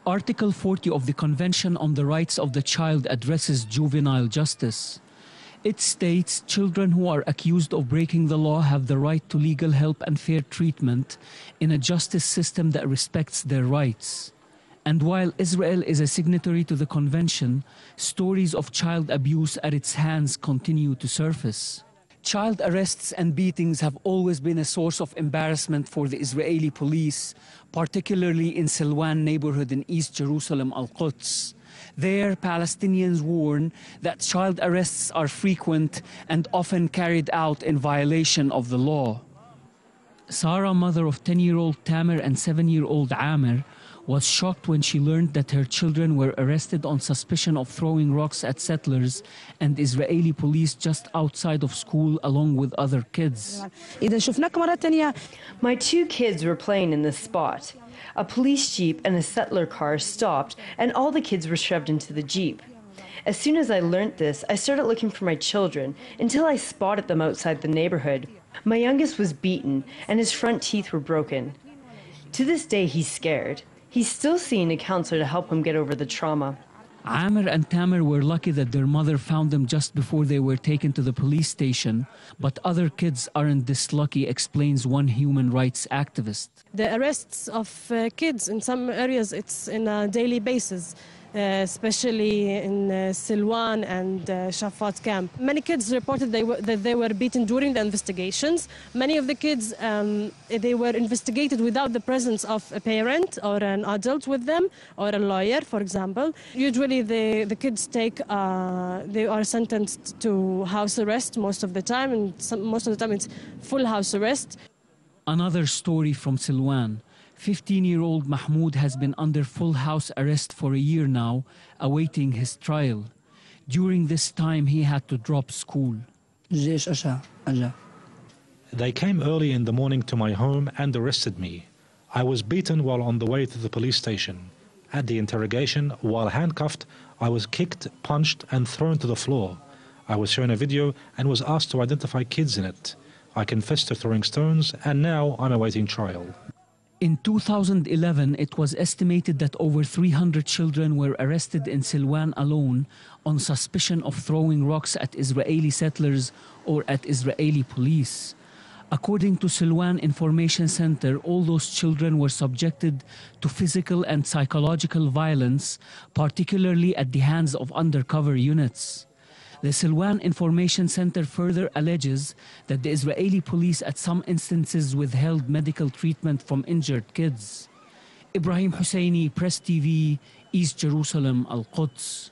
Article 40 of the Convention on the Rights of the Child addresses juvenile justice. It states children who are accused of breaking the law have the right to legal help and fair treatment in a justice system that respects their rights. And while Israel is a signatory to the convention, stories of child abuse at its hands continue to surface. Child arrests and beatings have always been a source of embarrassment for the Israeli police, particularly in Silwan neighborhood in East Jerusalem, al-Quds. There, Palestinians warn that child arrests are frequent and often carried out in violation of the law. Sarah, mother of 10-year-old Tamer and 7-year-old Amer, was shocked when she learned that her children were arrested on suspicion of throwing rocks at settlers and Israeli police just outside of school along with other kids. My 2 kids were playing in this spot. A police jeep and a settler car stopped and all the kids were shoved into the jeep. As soon as I learnt this, I started looking for my children until I spotted them outside the neighborhood. My youngest was beaten and his front teeth were broken. To this day, he's scared. He's still seeing a counselor to help him get over the trauma. Amer and Tamer were lucky that their mother found them just before they were taken to the police station, but other kids aren't this lucky, explains one human rights activist. The arrests of kids in some areas, it's in a daily basis. Especially in Silwan and Shafat camp. Many kids reported that they were beaten during the investigations. Many of the kids, they were investigated without the presence of a parent or an adult with them, or a lawyer, for example. Usually the kids they are sentenced to house arrest most of the time, and most of the time it's full house arrest. Another story from Silwan. 15-year-old Mahmoud has been under full house arrest for a year now, awaiting his trial. During this time, he had to drop school. They came early in the morning to my home and arrested me. I was beaten while on the way to the police station. At the interrogation, while handcuffed, I was kicked, punched, and thrown to the floor. I was shown a video and was asked to identify kids in it. I confessed to throwing stones, and now I'm awaiting trial. In 2011, it was estimated that over 300 children were arrested in Silwan alone on suspicion of throwing rocks at Israeli settlers or at Israeli police. According to Silwan Information Center, all those children were subjected to physical and psychological violence, particularly at the hands of undercover units. The Silwan Information Center further alleges that the Israeli police at some instances withheld medical treatment from injured kids. Ibrahim Husseini, Press TV, East Jerusalem, al-Quds.